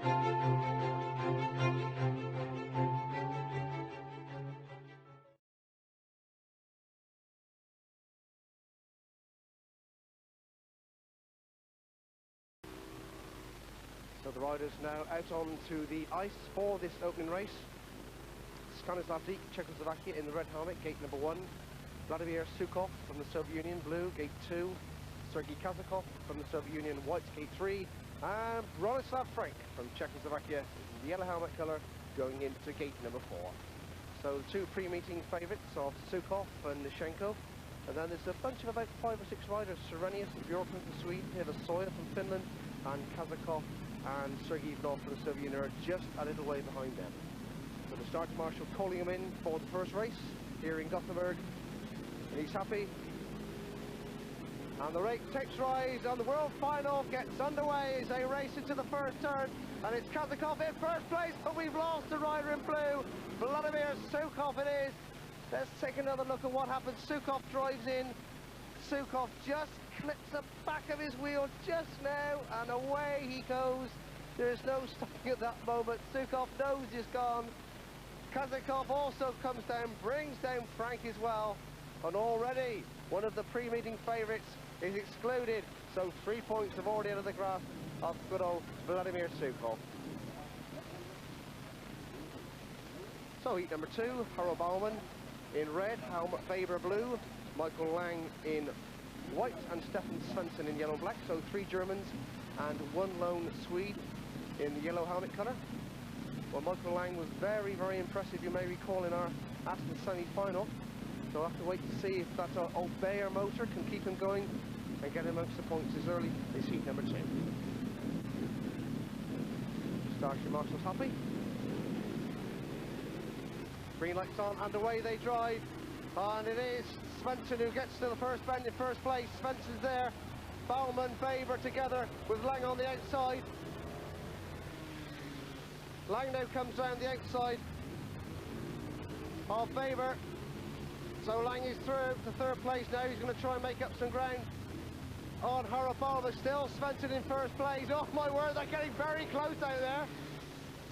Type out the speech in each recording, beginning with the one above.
So the riders now out onto the ice for this opening race. Stanislav Dik, Czechoslovakia in the red helmet, gate number 1. Vladimir Sukov from the Soviet Union, blue, gate 2. Sergei Kazakov from the Soviet Union, white, gate 3. And Bronislav Frank from Czechoslovakia in the yellow helmet colour, going into gate number 4. So the two pre-meeting favourites of Sukov and Nishenko. And then there's a bunch of about 5 or 6 riders, Serenius and Bjorklund from Sweden, Eva Soya from Finland, and Kazakov and Sergei Ivanov from the Soviet Union are just a little way behind them. So the start marshal calling him in for the first race here in Gothenburg. And he's happy. And the rake takes rise, and the world final gets underway as they race into the first turn. And it's Kazakov in first place, but we've lost the rider in blue. Vladimir Sukov it is. Let's take another look at what happens. Sukov drives in. Sukov just clips the back of his wheel just now, and away he goes. There's no stopping at that moment. Sukov knows he's gone. Kazakov also comes down, brings down Frank as well. And already one of the pre-meeting favourites is excluded. So 3 points have already out of the grasp of good old Vladimir Sukov. So heat number 2, Harald Baumann in red, Helmut Faber blue, Michael Lang in white, and Stefan Svensson in yellow and black. So 3 Germans and 1 lone Swede in the yellow helmet colour. Well, Michael Lang was very, very impressive, you may recall, in our Aston semi-final. So we'll have to wait to see if that old Bayer motor can keep him going and get him amongst the points as early as heat number 2. Starship Marshal's happy. Green lights on and away they drive. And it is Svensson who gets to the first bend in first place. Svensson's there. Baumann, Faber together with Lang on the outside. Lang now comes round the outside of Faber. So Lang is through to third place now. He's going to try and make up some ground on Harald Baumann still. Svensson in first place. Oh my word, they're getting very close out there.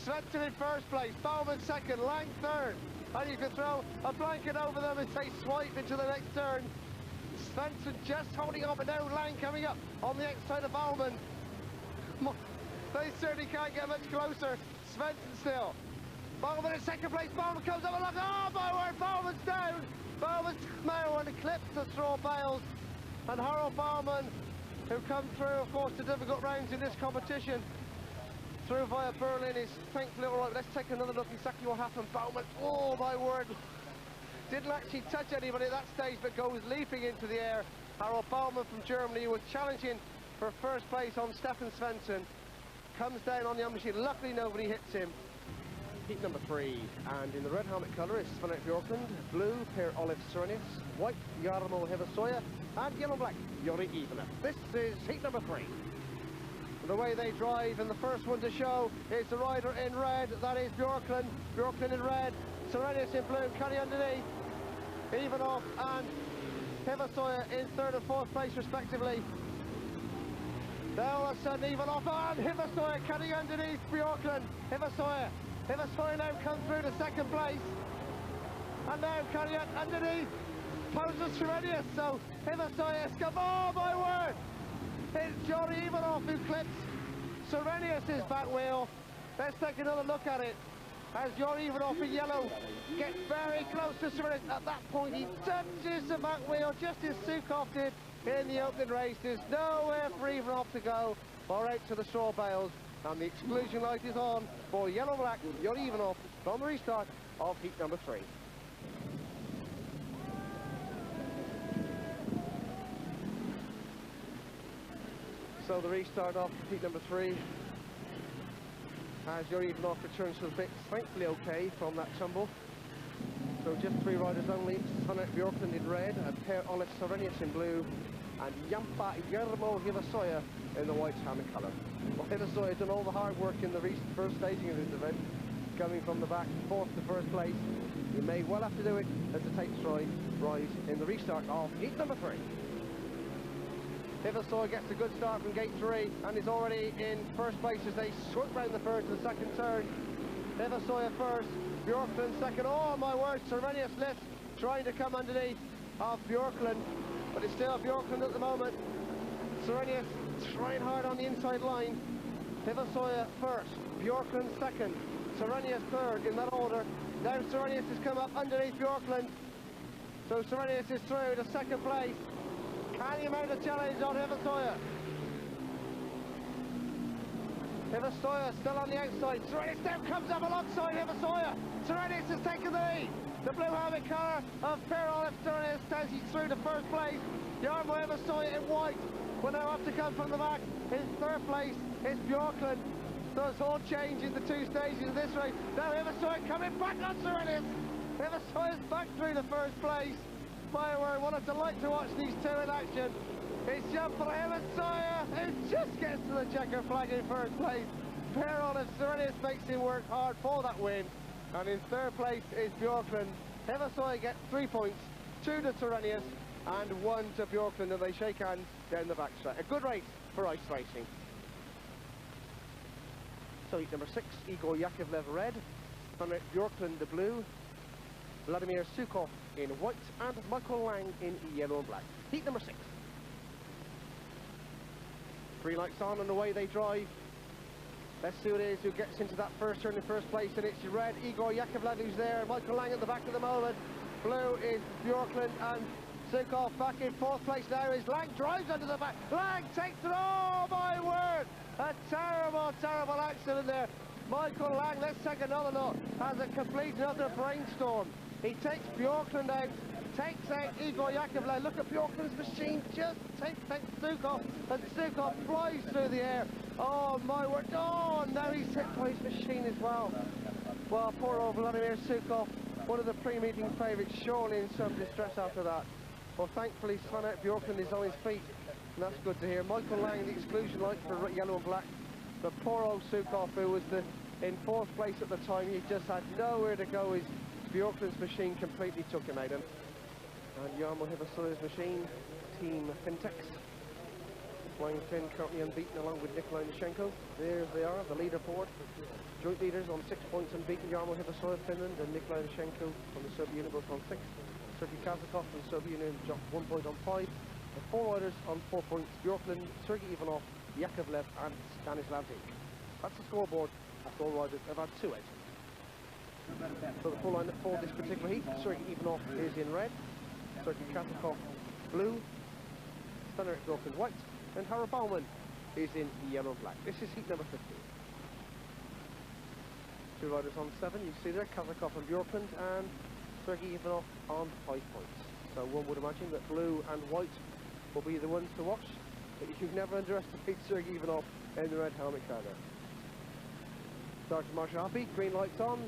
Svensson in first place, Baumann second, Lang third. And you can throw a blanket over them as they swipe into the next turn. Svensson just holding on, but now Lang coming up on the outside of Baumann. They certainly can't get much closer. Svensson still. Baumann in second place. Baumann comes up and look. Oh my word, Baumann's down. Baumann's now on the clips to throw bales. And Harald Baumann, who come through, of course, the difficult rounds in this competition, through via Berlin, is thankfully all right. Let's take another look exactly what happened. Baumann, oh my word, didn't actually touch anybody at that stage, but goes leaping into the air. Harald Baumann from Germany was challenging for first place on Stefan Svensson. Comes down on the machine. Luckily nobody hits him. Heat number 3, and in the red helmet colour is Sven Bjorklund, blue Per-Olive Serenius, white Jarmo Hevesoya, and yellow black Yuri Ivanov. This is heat number 3. The way they drive, and the first one to show is the rider in red, that is Bjorklund. Bjorklund in red, Serenius in blue, cutting underneath, Ivanov and Hevesoya in third and fourth place respectively. Now all of a sudden Ivanov and Hevesoya cutting underneath Bjorklund. Hevesoya now comes through to second place, and now cutting it underneath poses Serenius. So Hevesoya, oh my word! It's Johnny Ivanov who clips Serenius' back wheel. Let's take another look at it. As Johnny Ivanov in yellow gets very close to Serenius. At that point he touches the back wheel just as Sukov did in the opening race. There's nowhere for Ivanov to go or out to the straw bales. And the exclusion light is on for yellow-black Johnny Ivanov from the restart of heat number 3. So the restart of heat number 3, as Yuri Ivanov returns to the pits, thankfully okay from that tumble. So just 3 riders only, Sven Bjorklund in red, and Per-Olive Serenius in blue, and Jampa Jarmo Hevesoya in the white helmet colour. Well, Hevesoya done all the hard work in the first staging of this event, coming from the back, 4th to 1st place. You may well have to do it as the tapes rise in the restart of heat number 3. Hiversoy gets a good start from gate 3 and is already in first place as they swoop round the first and second turn. Hiversoy at first, Bjorklund second. Oh my word, Serenius Lift trying to come underneath of Bjorklund, but it's still Bjorklund at the moment. Serenius trying hard on the inside line. Hiversoy first, Bjorklund second, Serenius third in that order. Now Serenius has come up underneath Bjorklund, so Serenius is through to second place. Can he mount a challenge on Hiversoy? Hiversoy still on the outside. Serenius now comes up alongside Hiversoy. Serenius has taken the lead. The blue helmet colour of Per-Olof Serenius as he's through to first place. Jarmo Hiversoy in white will now have to come from the back. In third place is Bjorklund. So it's all changed in the two stages of this race. Now Hiversoy coming back on Serenius. Hiversoy is back through the first place. My word, what a delight to watch these two in action. It's jump for Hiversoy, who just gets to the checker flag in first place. Per-Olof Serenius makes him work hard for that win. And in third place is Bjorklund. Hiversoy gets 3 points, 2 to Serenius and 1 to Bjorklund, and they shake hands down the backstretch. A good race for ice racing. So heat number 6, Igor Yakovlev red, Henrik Bjorklund the blue, Vladimir Sukov in white, and Michael Lang in yellow and black. Heat number 6. 3 lights on and away they drive. Let's see who it is who gets into that first turn in first place, and it's red, Igor Yakovlev who's there, Michael Lang at the back at the moment. Blue is Bjorklund and Sukov back in fourth place now as Lang drives under the back. Lang takes it, oh my word! A terrible, terrible accident there. Michael Lang, let's take another look, has a complete another brainstorm. He takes Bjorklund out, takes out Igor Yakovlev. Look at Bjorklund's machine, just takes Sukov, and Sukov flies through the air. Oh my word, oh, now he's hit by his machine as well. Well, poor old Vladimir Sukov, one of the pre-meeting favourites, surely in some distress after that. Well, thankfully, Sven Bjorklund is on his feet, and that's good to hear. Michael Lang, the exclusion light for yellow and black. But poor old Sukov, who was in fourth place at the time, he just had nowhere to go. His Bjorklund's machine completely took him out. And Jarmo Hiversoy's machine, Team Fintex. Flying Finn currently unbeaten along with Nikolai Nishenko. There they are, the leaderboard. Joint leaders on 6 points unbeaten, Jarmo Hiversoy of Finland and Nikolai Nishenko from the Soviet Union both on 6. Sergei Kazakov from the Soviet Union dropped 1 point on 5. The 4 riders on 4 points, Bjorklund, Sergei Ivanov, Yakovlev and Stanislav Zink. That's the scoreboard after all riders have had 2 out. So the full lineup for this particular heat, Sergei Ivanov is in red, Sergei Kazakov blue, Steiner Bjorklund white, and Harald Baumann is in yellow and black. This is heat number 15. 2 riders on 7, you see there, Kazakov and Bjorklund, and Sergei Ivanov on 5 points. So one would imagine that blue and white will be the ones to watch, but you should never underestimate Sergei Ivanov in the red helmet carrier. Sergeant Marshal happy, green lights on,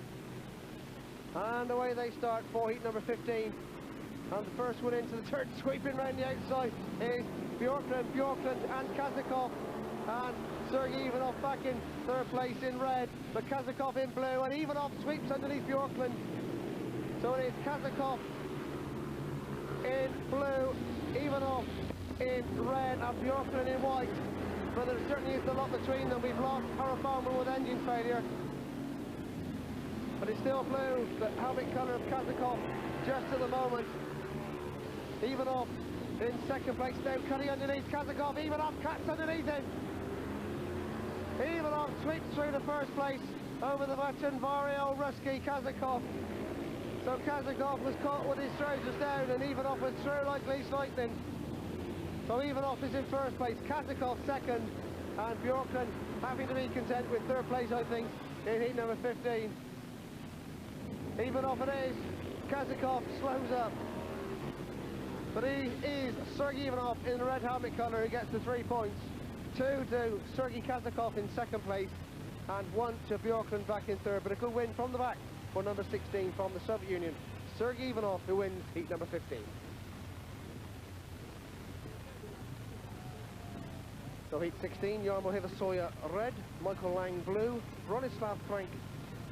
and away they start for heat number 15. And the first one into the turn, sweeping round the outside, is Bjorklund and Kazakov, and Sergei Ivanov back in third place in red, but Kazakov in blue, and Ivanov sweeps underneath Bjorklund. So it is Kazakov in blue, Ivanov in red, and Bjorklund in white. But there certainly is a lot between them. We've lost Harald Baumann with engine failure, but it's still blue, the helmet colour of Kazakov just at the moment. Ivanov in second place now, cutting underneath Kazakov. Ivanov cuts underneath him. Ivanov sweeps through the first place over the veteran Vario Ruski Kazakov. So Kazakov was caught with his trousers down, and Ivanov was through like least lightning. So Ivanov is in first place, Kazakov second, and Bjorklund having to be content with third place, I think, in heat number 15. Ivanov it is. Kazakov slows up. But he is Sergei Ivanov in the red helmet colour who gets the 3 points. 2 to Sergei Kazakov in second place, and 1 to Bjorklund back in third. But a good win from the back for number 16 from the Soviet Union, Sergei Ivanov, who wins heat number 15. So heat 16, Jarmo Hiversoy red, Michael Lang blue, Bronislav Frank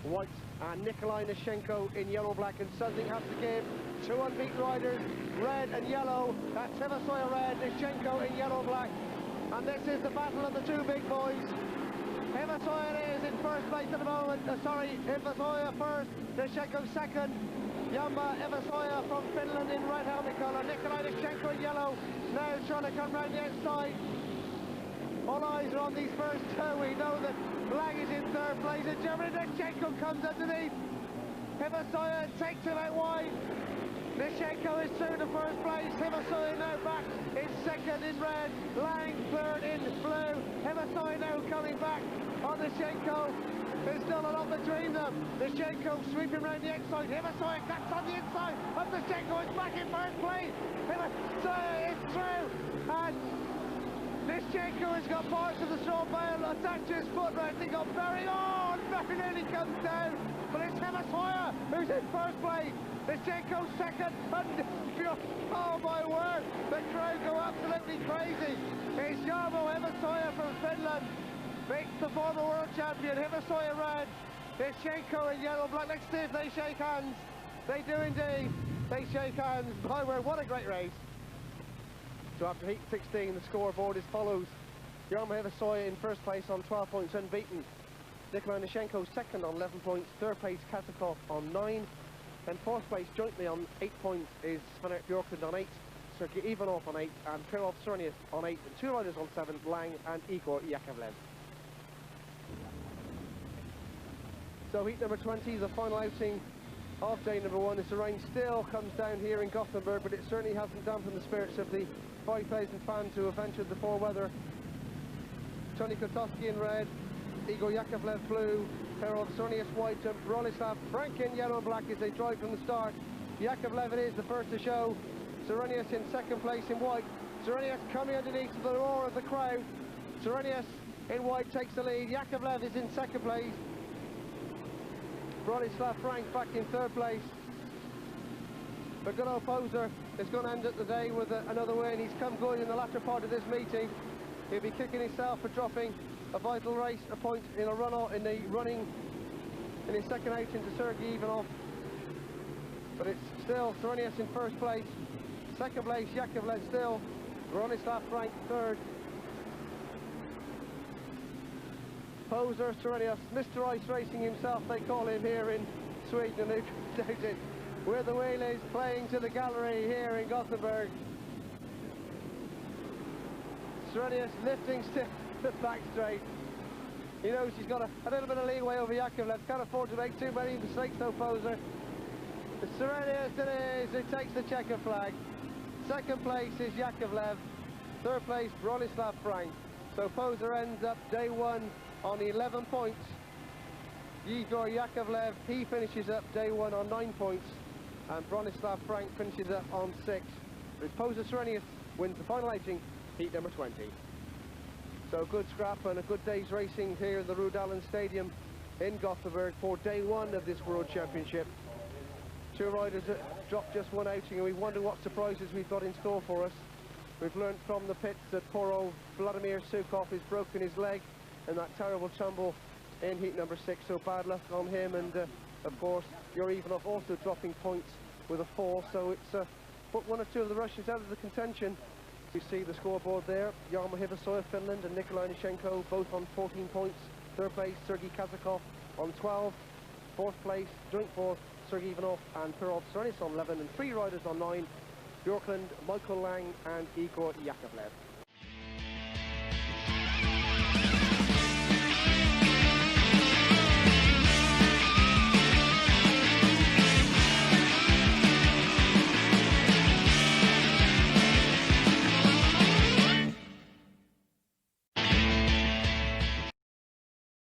white, and Nikolai Nishenko in yellow, black, and something has to give. Two unbeaten riders, red and yellow. That's Hevesoya red, Nishenko in yellow-black. And this is the battle of the two big boys. Hevesoya is in first place at the moment. Hevesoya first, Nishenko second. Jamba Hevesoya from Finland in red helmet colour. Nikolai Nishenko in yellow. Now trying to come round the outside. All eyes are on these first two. We know that Lang is in third place in Germany. Nishenko comes underneath. Hevesoya takes him out wide. Nishenko is through to first place. Hevesoya now back in second in red. Lang third in blue. Hevesoya now coming back on Nishenko. There's still a lot between them. Nishenko sweeping round the outside. Hevesoya cuts on the inside. And Nishenko is back in first place. Hevesoya is through. And Nishenko has got parts of the straw bale attached to his foot right. He got very on. Very nearly comes down. But it's Hevesoya who's in first place. Nishenko second. And oh my word. The crowd go absolutely crazy. It's Jarmo Hevesoya from Finland. Beats the former world champion, Hevesoya red. Nishenko in yellow-black. Let's see if they shake hands. They do indeed. They shake hands. My word, what a great race. So after heat 16, the scoreboard is follows. Jarmo Hevesoya in first place on 12 points, unbeaten. Nikolai Nishenko second on 11 points. Third place, Katakov on 9. Then fourth place, jointly on 8 points, is Sven-Erik Bjorklund on 8. Sergei Ivanov on 8. And Krylov Sornius on 8. And two riders on 7, Lang and Igor Yakovlev. So heat number 20, the final outing of day number 1. This rain still comes down here in Gothenburg, but it certainly hasn't dampened the spirits of the 5,000 fans who have entered the poor weather. Tony Kotowski in red, Igor Yakovlev blue, Krylov Sornius white, and Bronislav Frank in yellow and black as they drive from the start. Yakovlev it is the first to show. Sornius in second place in white. Sornius coming underneath the roar of the crowd. Sornius in white takes the lead. Yakovlev is in second place. Bronislav Frank back in third place. But good old Poser is going to end up the day with another win. He's come good in the latter part of this meeting. He'll be kicking himself for dropping a vital race, a point in a run in the running in his second outing to Sergei Ivanov. But it's still Sornius in first place. Second place, Yakovlev still. Bronislav Frank third. Poser, Sornius, Mr. Ice Racing himself, they call him here in Sweden, and who doubt it, where the wheel is playing to the gallery here in Gothenburg. Sornius lifting still the back straight. He knows he's got a little bit of leeway over Yakovlev, can't afford to make too many mistakes though, Poser. Sornius it is who takes the checker flag. Second place is Yakovlev. Third place, Bronislav Frank. So Poser ends up day 1 on 11 points. Igor Yakovlev, he finishes up day 1 on 9 points, and Bronislav Frank finishes up on 6. But Poser Sornius wins the final outing, heat number 20. So good scrap and a good day's racing here in the Rudalen Stadium in Gothenburg for day 1 of this World Championship. Two riders that dropped just one outing, and we wonder what surprises we've got in store for us. We've learned from the pits that poor old Vladimir Sukhov has broken his leg in that terrible tumble in heat number 6, so bad luck on him. And of course Yuri Ivanov also dropping points with a fall, so it's put one or two of the Russians out of the contention. You see the scoreboard there, Jarmo Hevesoya Finland and Nikolai Nishenko both on 14 points. Third place Sergei Kazakov on 12. Fourth place, joint fourth, Sergei Ivanov and Krylov Sornius on 11, and three riders on 9, Bjorklund, Michael Lang and Igor Yakovlev.